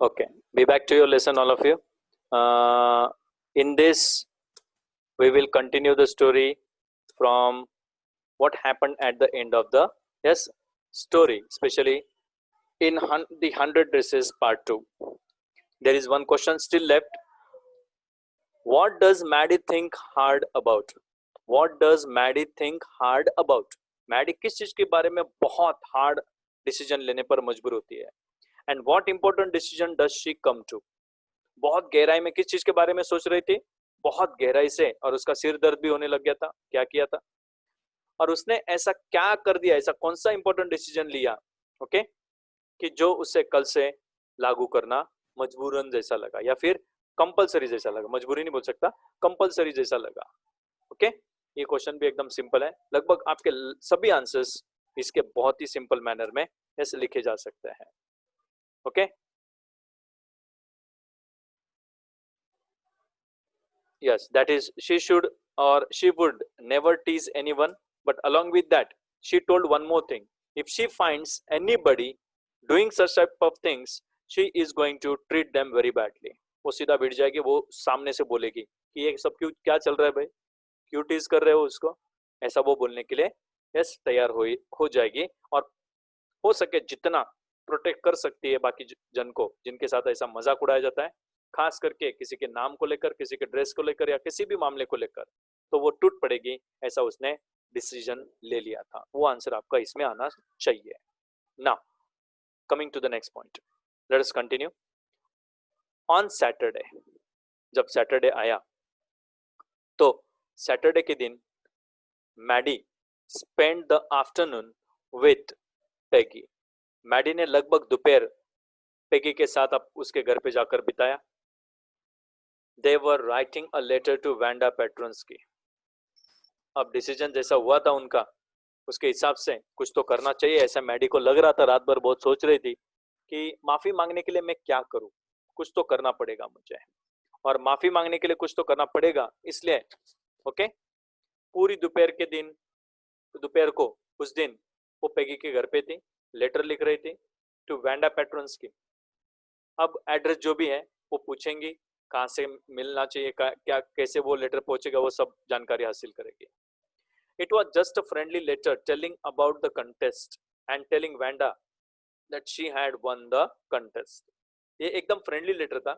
Okay, be back to your lesson, all of you. In this, we will continue the story from what happened at the end of the story, especially in the 100 dresses part 2. There is one question still left. What does Maddie think hard about? What does Maddie think hard about? Maddie किस चीज के बारे में बहुत hard decision लेने पर मजबूर होती है? And what important decision does she come to? बहुत गहराई में किस चीज के बारे में सोच रही थी? बहुत गहराई से, और उसका सिर दर्द भी होने लग गया था। क्या किया था और उसने ऐसा क्या कर दिया, ऐसा कौन सा इंपॉर्टेंट डिसीजन लिया, ओके, कि जो उसे कल से लागू करना मजबूरन जैसा लगा, या फिर कंपलसरी जैसा लगा। मजबूरी नहीं बोल सकता, कंपलसरी जैसा लगा। ओके, ये क्वेश्चन भी एकदम सिंपल है। लगभग आपके सभी आंसर्स इसके बहुत ही सिंपल मैनर में ऐसे लिखे जा सकते हैं। Okay, yes, that is, she should or she would never tease anyone, but along with that she told one more thing: if she finds anybody doing such type of things, she is going to treat them very badly. वो सीधा भिड़ जाएगी, वो सामने से बोलेगी कि ये सब क्यों, क्या चल रहा है भाई, क्यों टीज कर रहे हो उसको, ऐसा वो बोलने के लिए यस तैयार हो जाएगी। और हो सके जितना प्रोटेक्ट कर सकती है बाकी जन को जिनके साथ ऐसा मजाक उड़ाया जाता है, खास करके किसी के नाम को लेकर, किसी के ड्रेस को लेकर, या किसी भी मामले को लेकर, तो वो टूट पड़ेगी, ऐसा उसने डिसीजन ले लिया था। वो आंसर आपका इसमें आना चाहिए। Now coming to the next point, let us continue. On Saturday, जब सैटरडे आया तो सैटरडे के दिन Maddy spend the afternoon with Peggy. Maddy ने लगभग दोपहर पेगी के साथ अब उसके घर पे जाकर बिताया। They were writing a letter to Wanda Petronsky. अब डिसीजन जैसा हुआ था उनका, उसके हिसाब से कुछ तो करना चाहिए, ऐसा मैडी को लग रहा था। रात भर बहुत सोच रही थी कि माफी मांगने के लिए मैं क्या करूं, कुछ तो करना पड़ेगा मुझे, और माफी मांगने के लिए कुछ तो करना पड़ेगा। इसलिए ओके, पूरी दोपहर के दिन, दोपहर को उस दिन वो पेगी के घर पे थी, लेटर लिख रही थी टू वैंडा पेट्रोन्स्की। अब एड्रेस जो भी है वो पूछेंगी, कहाँ से मिलना चाहिए, क्या कैसे वो लेटर पहुंचेगा, वो सब जानकारी हासिल करेगी। It was just a friendly letter telling about the contest and telling Wanda that she had won the contest. ये एकदम फ्रेंडली लेटर था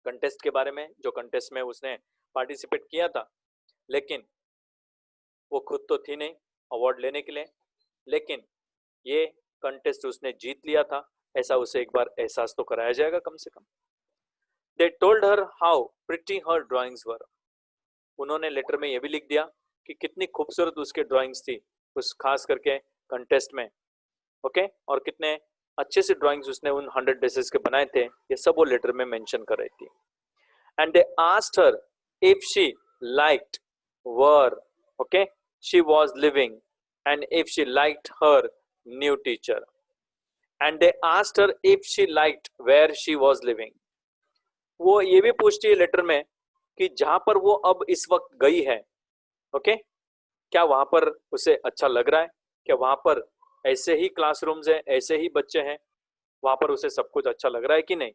कंटेस्ट के बारे में, जो कंटेस्ट में उसने पार्टिसिपेट किया था, लेकिन वो खुद तो थी नहीं अवार्ड लेने के लिए, लेकिन ये कंटेस्ट उसने जीत लिया था, ऐसा उसे एक बार एहसास तो कराया जाएगा कम से कम। They told her how pretty her drawings were. उन्होंने लेटर में ये भी लिख दिया कि कितनी खूबसूरत उसके ड्राइंग्स थी उस खास करके कंटेस्ट में, ओके, और कितने अच्छे से ड्राइंग्स उसने उन 100 ड्रेसेस के बनाए थे, ये सब वो लेटर में मेंशन कर रही थी। And they asked her if she liked where, okay, she was living, and if she liked her new teacher. And they asked her if she liked where she was living. वो ये भी पूछती है letter में कि जहां पर वो अब इस वक्त गई है, ओके, क्या वहां पर उसे अच्छा लग रहा है, क्या वहां पर ऐसे ही क्लासरूम्स है, ऐसे ही बच्चे हैं, वहां पर उसे सब कुछ अच्छा लग रहा है कि नहीं,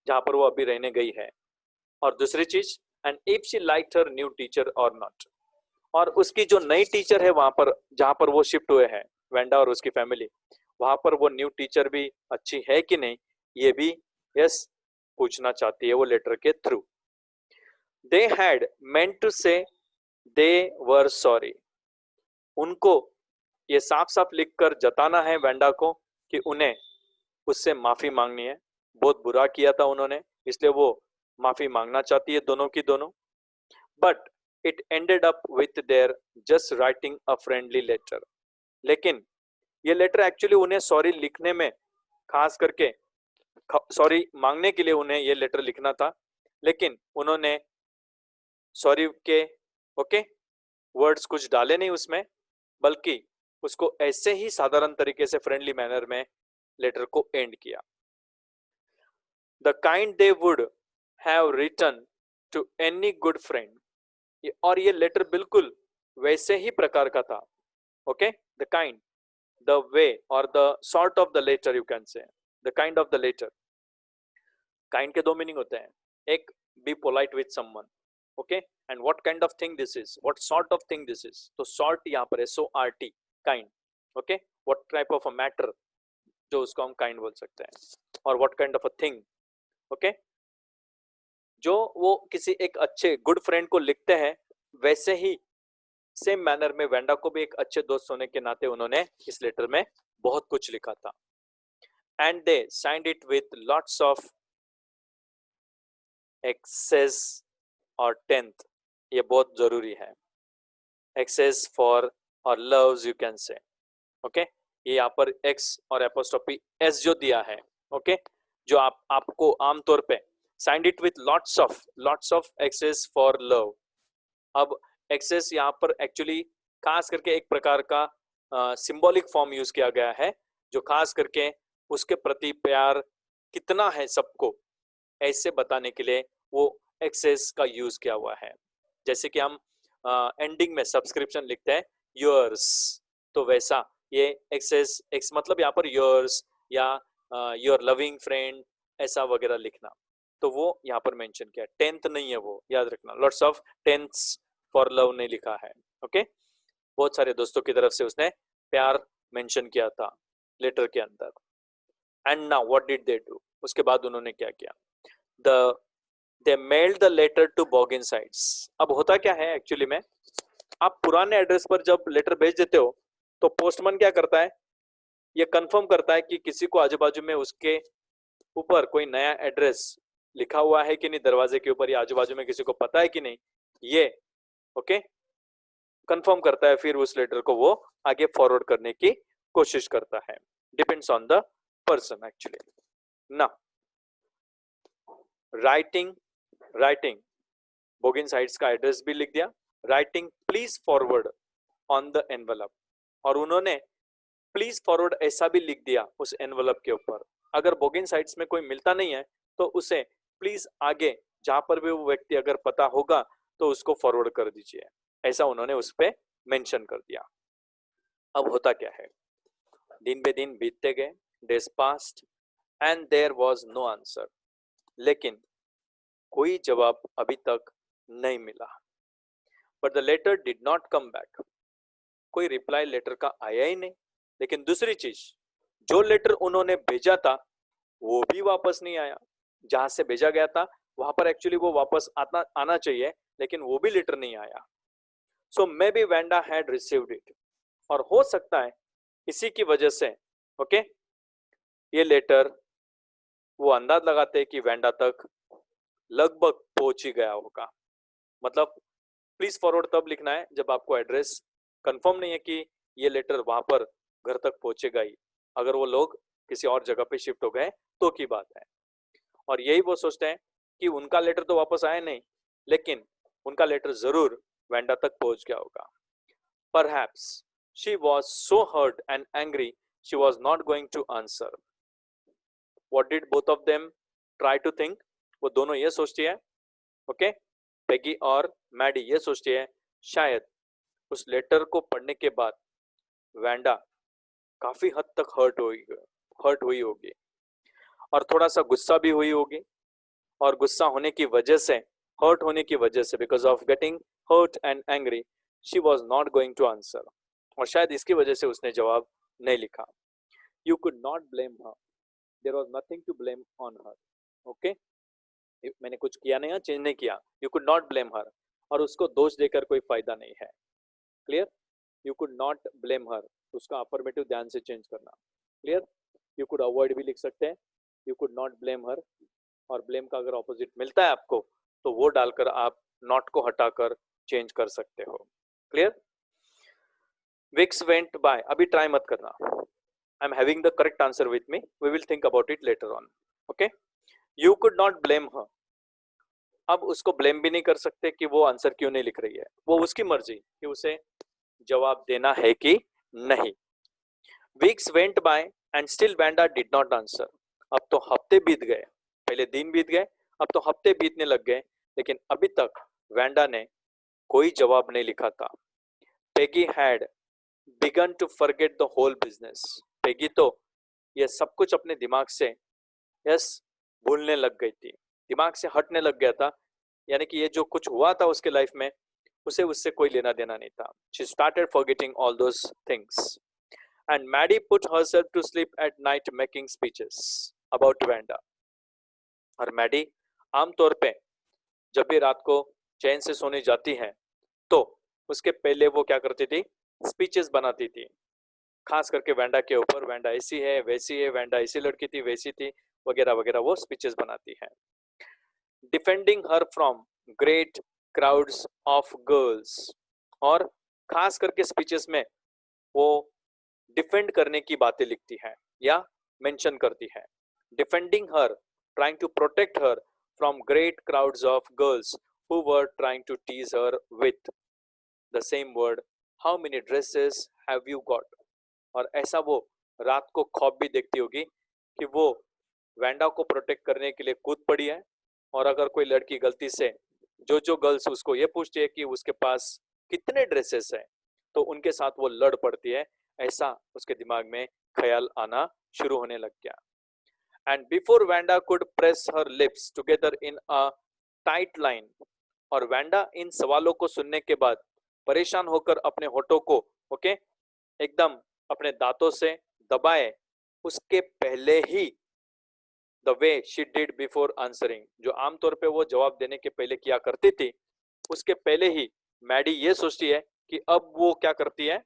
जहां पर वो अभी रहने गई है। और दूसरी चीज, and if she liked her new teacher और नॉट, और उसकी जो नई टीचर है वहां पर जहां पर वो शिफ्ट हुए हैं, वेंडा और उसकी फैमिली, वहां पर वो न्यू टीचर भी अच्छी है कि नहीं, ये भी यस पूछना चाहती है वो लेटर के through. They had meant to say they were sorry. उनको ये साफ साफ लिखकर जताना है वेंडा को कि उन्हें उससे माफी मांगनी है, बहुत बुरा किया था उन्होंने, इसलिए वो माफी मांगना चाहती है दोनों की दोनों। But it ended up with their just writing a friendly letter. लेकिन ये लेटर एक्चुअली उन्हें सॉरी लिखने में, खास करके सॉरी मांगने के लिए उन्हें ये लेटर लिखना था, लेकिन उन्होंने सॉरी के ओके वर्ड्स कुछ डाले नहीं उसमें, बल्कि उसको ऐसे ही साधारण तरीके से फ्रेंडली मैनर में लेटर को एंड किया। The kind they would have written to any good friend. और ये लेटर बिल्कुल वैसे ही प्रकार का था, okay, the kind, the way और the sort of the letter, you can say the kind of the letter, kind के दो मीनिंग होते हैं, एक be polite with someone, okay, and what kind of thing this is, what sort of thing this is, तो sort यहाँ पर SORT, kind, okay, what type of a matter, जो उसको हम काइंड बोल सकते हैं, और what kind of a thing, okay, जो वो किसी एक अच्छे गुड फ्रेंड को लिखते हैं, वैसे ही सेम मैनर में वेंडा को भी एक अच्छे दोस्त होने के नाते उन्होंने इस लेटर में बहुत कुछ लिखा था, and they signed it with lots of X's और टेंथ, ये बहुत जरूरी है, एक्सेस फॉर और loves you can say, okay, ये यहाँ पर एक्स और एपोस्ट्रोफी एस जो दिया है, ओके, जो आपको आमतौर पे signed it with lots of X's for love. अब एक्सेस यहाँ पर एक्चुअली खास करके एक प्रकार का सिंबॉलिक फॉर्म यूज किया गया है, जो खास करके उसके प्रति प्यार कितना है सबको ऐसे बताने के लिए वो एक्सेस का यूज किया हुआ है। जैसे कि हम एंडिंग में सब्सक्रिप्शन लिखते हैं योर्स, तो वैसा ये एक्सेस एक्स मतलब यहाँ पर योर्स या योर लविंग फ्रेंड ऐसा वगैरह लिखना, तो वो यहाँ पर मेंशन किया, टेंथ नहीं है वो, याद रखना, लॉट्स ऑफ टेंथ्स फॉर लव ने लिखा है, ओके, बहुत सारे दोस्तों की तरफ से उसने प्यार मेंशन किया था लेटर के अंदर। And now what did they do, उसके बाद उन्होंने क्या किया, the they mailed the letter to बॉगिनसाइड्स। अब होता क्या है एक्चुअली में, आप पुराने एड्रेस पर जब लेटर भेज देते हो तो पोस्टमैन क्या करता है, ये कंफर्म करता है कि किसी को आजू बाजू में उसके ऊपर कोई नया एड्रेस लिखा हुआ है कि नहीं, दरवाजे के ऊपर या आजू बाजू में किसी को पता है कि नहीं, ये ओके कंफर्म करता है, फिर उस लेटर को वो आगे फॉरवर्ड करने की कोशिश करता है, depends on the person actually ना। राइटिंग बोगिनसाइड्स का एड्रेस भी लिख दिया, writing please forward on the envelope, और उन्होंने प्लीज फॉरवर्ड ऐसा भी लिख दिया उस एनवलप के ऊपर, अगर बोगिनसाइड्स में कोई मिलता नहीं है तो उसे प्लीज आगे जहां पर भी वो व्यक्ति अगर पता होगा तो उसको फॉरवर्ड कर दीजिए, ऐसा उन्होंने उस पर मेंशन कर दिया। अब होता क्या है, दिन बे दिन बीतते गए, days passed and there was no answer, लेकिन कोई जवाब अभी तक नहीं मिला, but the letter did not come back, कोई रिप्लाई लेटर का आया ही नहीं। लेकिन दूसरी चीज, जो लेटर उन्होंने भेजा था वो भी वापस नहीं आया, जहां से भेजा गया था वहां पर एक्चुअली वो वापस आना चाहिए, लेकिन वो भी लेटर नहीं आया। So maybe Wanda had received it, और हो सकता है इसी की वजह से ओके ये लेटर वो अंदाज लगाते हैं कि वेंडा तक लगभग पहुंच ही गया होगा। मतलब प्लीज फॉरवर्ड तब लिखना है जब आपको एड्रेस कंफर्म नहीं है कि ये लेटर वहां पर घर तक पहुंचेगा ही, अगर वो लोग किसी और जगह पे शिफ्ट हो गए तो की बात है। और यही वो सोचते हैं कि उनका लेटर तो वापस आया नहीं, लेकिन उनका लेटर जरूर वेंडा तक पहुंच गया होगा। Perhaps she was so hurt and angry she was not going to answer. What did both of them try to think? वो दोनों ये सोचती है, ओके, पेगी और मैडी ये सोचती है शायद उस लेटर को पढ़ने के बाद वैंडा काफी हद तक हर्ट हुई होगी और थोड़ा सा गुस्सा भी हुई होगी, और गुस्सा होने की वजह से, हर्ट होने की वजह से, because of getting hurt and angry she was not going to answer, और शायद इसकी वजह से उसने जवाब नहीं लिखा। You could not blame her, there was nothing to blame on her, okay, मैंने कुछ किया नहीं है, चेंज नहीं किया, you could not blame her, और उसको दोष देकर कोई फायदा नहीं है, clear, you could not blame her, उसका अफर्मेटिव ध्यान से चेंज करना, क्लियर, यू कुड अवॉइड भी लिख सकते हैं, you could not blame her, और ब्लेम का अगर ऑपोजिट मिलता है आपको तो वो डालकर आप नॉट को हटाकर चेंज कर सकते हो, क्लियर। वीक्स वेंट बाय, अभी ट्राई मत करना, I am having the correct answer with me, we will think about it later on, okay. You could not blame her, अब उसको ब्लेम भी नहीं कर सकते कि वो आंसर क्यों नहीं लिख रही है, वो उसकी मर्जी कि उसे जवाब देना है कि नहीं। Weeks went bye and still Wanda did not answer, अब तो हफ्ते बीत गए, पहले दिन बीत गए, अब तो हफ्ते बीतने लग गए, लेकिन अभी तक वैंडा ने कोई जवाब नहीं लिखा था। Peggy had begun to forget the whole business, Peggy तो ये सब कुछ अपने दिमाग से यस भूलने लग गई थी, दिमाग से हटने लग गया था, यानी कि ये जो कुछ हुआ था उसके लाइफ में उसे उससे कोई लेना देना नहीं था. She started forgetting all those things. And Maddie put herself to sleep at night making speeches about Wanda. और मैडी आमतौर पे जब भी रात को चैन से सोने जाती है तो उसके पहले वो क्या करती थी, स्पीचेस बनाती थी, खास करके वेंडा के ऊपर. वेंडा ऐसी है वैसी है, वेंडा ऐसी लड़की थी वैसी थी, वगैरह वगैरह वो स्पीचेस बनाती है. Defending her from great crowds of girls. और खास करके स्पीचेस में वो डिफेंड करने की बातें लिखती है या मेंशन करती है. Defending her, trying to protect her from great crowds of girls who were trying to tease her with the same word, how many dresses have you got. और ऐसा वो रात को ख्वाब भी देखती होगी कि वो वेंडा को प्रोटेक्ट करने के लिए कूद पड़ी है, और अगर कोई लड़की गलती से जो गर्ल्स उसको ये पूछती है कि उसके पास कितने ड्रेसेस हैं तो उनके साथ वो लड़ पड़ती है. ऐसा उसके दिमाग में ख्याल आना शुरू होने लग गया. And before Wanda could press her lips together in a tight line. और वेंडा इन सवालों को सुनने के बाद परेशान होकर अपने होठों को ओके एकदम अपने दांतों से दबाए, उसके पहले ही the way she did before answering, जो आमतौर पे वो जवाब देने के पहले किया करती थी, उसके पहले ही मैडी ये सोचती है कि अब वो क्या करती है.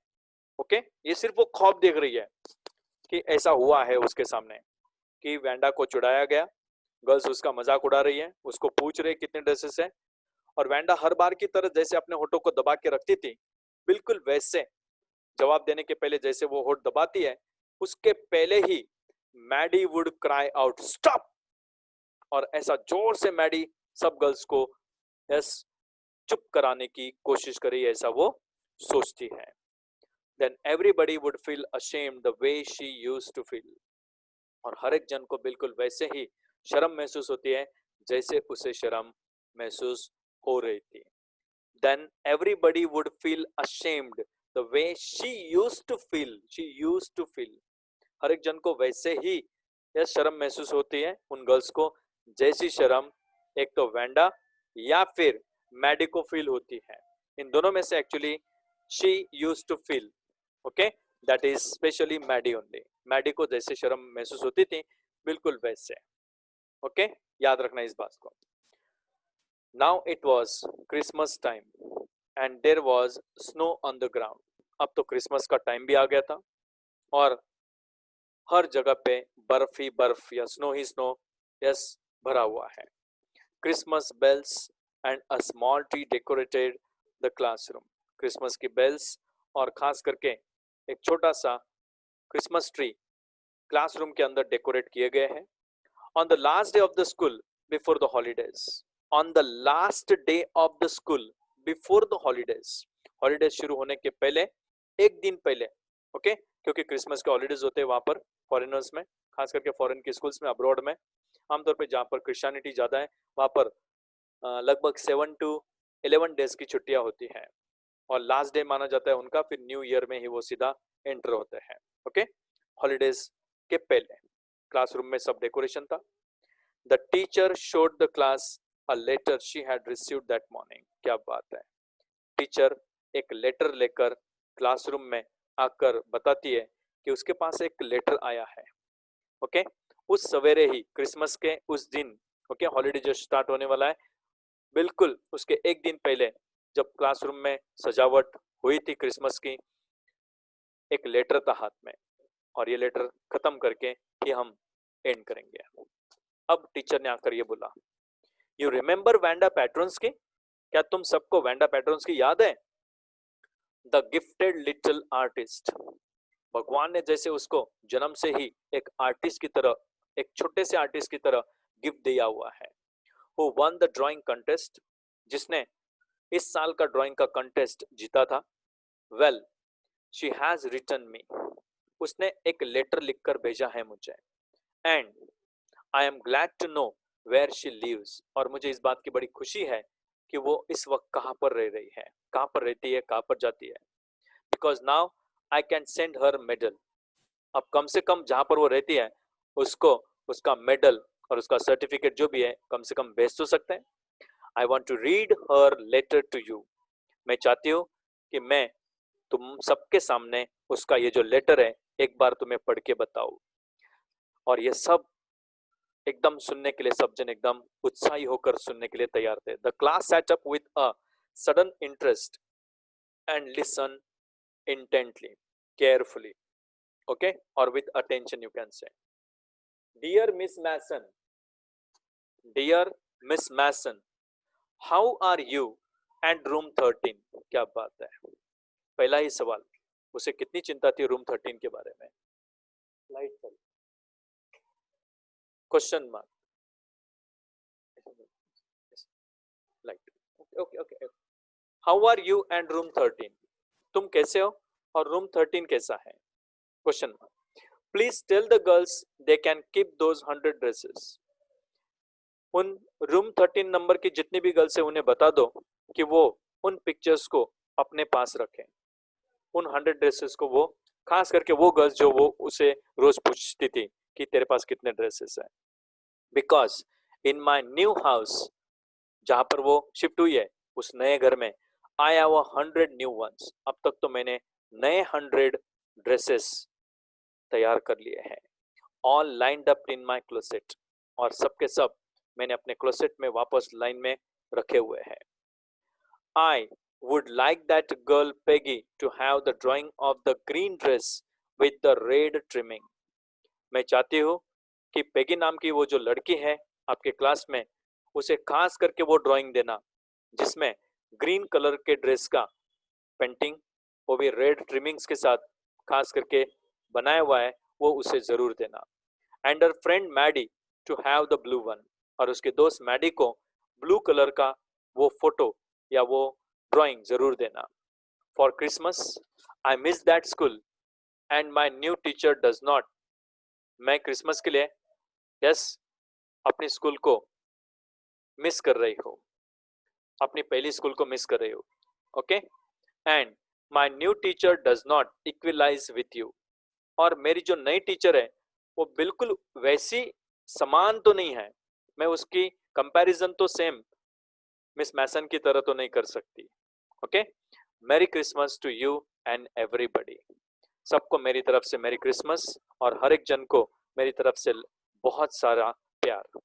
ओके ये सिर्फ वो ख्वाब देख रही है कि ऐसा हुआ है उसके सामने कि वेंडा को चुड़ाया गया, गर्ल्स उसका मजाक उड़ा रही है, उसको पूछ रहे कितने ड्रेसेस है, और वेंडा हर बार की तरह जैसे अपने होठों को दबा के रखती थी, बिल्कुल वैसे जवाब देने के पहले जैसे वो होठ दबाती है उसके पहले ही Maddie would cry out stop. और ऐसा जोर से मैडी सब गर्ल्स को यस चुप कराने की कोशिश करी, ऐसा वो सोचती है. Then everybody would feel ashamed the way she used to feel. और हर एक जन को बिल्कुल वैसे ही शर्म महसूस होती है जैसे उसे शर्म महसूस हो रही थी. Then everybody would feel ashamed the way she used to feel. She used to feel. हर एक जन को वैसे ही यह शर्म महसूस होती है उन गर्ल्स को जैसी शर्म एक तो वेंडा या फिर मैडी को फील होती है. इन दोनों में से actually she used to feel. Okay, that is specially Maddie only. Maddie को जैसे शर्म महसूस होती थी बिल्कुल वैसे. ओके याद रखना इस बात को. Now it was Christmas time and there was snow on the ground. अब तो क्रिसमस का टाइम भी आ गया था और हर जगह पे बर्फ ही बर्फ या स्नो ही स्नो यस भरा हुआ है. Christmas bells and a small tree decorated the classroom. Christmas की बेल्स और खास करके एक छोटा सा क्रिसमस ट्री क्लासरूम के अंदर डेकोरेट किए गए हैं. On the last day of the school before the holidays. On the last day of the school before the holidays. Holidays शुरू होने के पहले एक दिन पहले. ओके क्योंकि क्रिसमस के हॉलीडेज होते हैं वहां पर फॉरेनर्स में, खास करके फॉरेन की स्कूल्स में, अब्रॉड में आमतौर पे जहाँ पर क्रिश्चियनिटी ज्यादा है वहां पर लगभग 7 to 11 डेज की छुट्टियां होती हैं और लास्ट डे माना जाता है उनका, फिर न्यू ईयर में ही वो सीधा एंटर होते हैं. ओके हॉलीडेज के पहले क्लासरूम में सब डेकोरेशन था. The teacher showed the class a letter she had received that morning. क्या बात है, टीचर एक लेटर लेकर क्लासरूम में आकर बताती है कि उसके पास एक लेटर आया है. ओके उस सवेरे ही क्रिसमस के उस दिन, ओके हॉलीडे जो स्टार्ट होने वाला है बिल्कुल उसके एक दिन पहले जब क्लासरूम में सजावट हुई थी क्रिसमस की, एक लेटर था हाथ में और ये लेटर खत्म करके ही हम एंड करेंगे. अब टीचर ने आकर ये बोला, यू रिमेंबर वेंडा पैट्रॉन्स की. क्या तुम सबको वेंडा पैट्रॉन्स की याद है. The gifted little artist. भगवान ने जैसे उसको जन्म से ही एक आर्टिस्ट की तरह, एक छोटे से आर्टिस्ट की तरह गिफ्ट दिया हुआ है. Who won the drawing contest, जिसने इस साल का ड्राइंग का कंटेस्ट जीता था. Well, she has written me. उसने एक लेटर लिखकर भेजा है मुझे. And I am glad to know where she lives. और मुझे इस बात की बड़ी खुशी है कि वो इस वक्त कहाँ पर रह रही है, कहाँ पर रहती है, कहाँ पर जाती है. Because now I can send her medal. अब कम से कम जहाँ पर वो रहती है उसको उसका मेडल और उसका सर्टिफिकेट जो भी है कम से कम भेज तो सकते हैं. I want to read her letter to you. मैं चाहती हूँ कि मैं तुम सबके सामने उसका ये जो लेटर है एक बार तुम्हें पढ़ के बताऊं. और ये सब एकदम सुनने के लिए सब जन एकदम उत्साही होकर सुनने के लिए तैयार थे. The class set up with a sudden interest and listen intently, carefully, okay, or with attention you can say. Dear Miss Mason, dear Miss Mason, how are you and room 13? क्या बात है. पहला ही सवाल, उसे कितनी चिंता थी रूम 13 के बारे में. लाइट चल, question mark, light. Okay okay. How are you and room 13? तुम कैसे हो और रूम 13 कैसा है? Question mark. Please tell the girls they can keep those 100 dresses. उन रूम 13 नंबर की जितनी भी गर्ल्स है उन्हें बता दो कि वो उन पिक्चर्स को अपने पास रखें. उन 100 ड्रेसेस को वो, खास करके वो गर्ल्स जो वो उसे रोज पूछती थी कि तेरे पास कितने ड्रेसेस हैं. Because in my new house, जहां पर वो शिफ्ट हुई है उस नए घर में, आई हैव 100 न्यू वंस. अब तक तो मैंने नए 100 ड्रेसेस तैयार कर लिए हैं. All lined up in my closet. और सबके सब मैंने अपने क्लोसेट में वापस लाइन में रखे हुए हैं. I would like that girl Peggy to have the drawing of the green dress with the red trimming. मैं चाहती हूँ कि पेगी नाम की वो जो लड़की है आपके क्लास में, उसे खास करके वो ड्राइंग देना जिसमें ग्रीन कलर के ड्रेस का पेंटिंग, वो भी रेड ट्रिमिंग्स के साथ खास करके बनाया हुआ है, वो उसे जरूर देना. And her friend Maddie to have the blue one. और उसके दोस्त मैडी को ब्लू कलर का वो फोटो या वो ड्राइंग जरूर देना. For Christmas I miss that school and my new teacher does not. मैं क्रिसमस के लिए यस अपनी स्कूल को मिस कर रही हूँ, अपनी पहली स्कूल को मिस कर रही हूँ. Okay. And my new teacher does not equalize with you. और मेरी जो नई टीचर है वो बिल्कुल वैसी समान तो नहीं है, मैं उसकी कंपैरिजन तो सेम मिस मैसन की तरह तो नहीं कर सकती. Okay. Merry Christmas to you and everybody. सबको मेरी तरफ से मैरी क्रिसमस और हर एक जन को मेरी तरफ से बहुत सारा प्यार.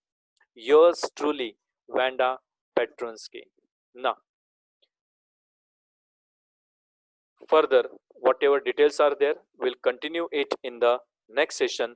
Yours truly Wanda Petronski. ना further whatever details are there, we'll continue it in the next session.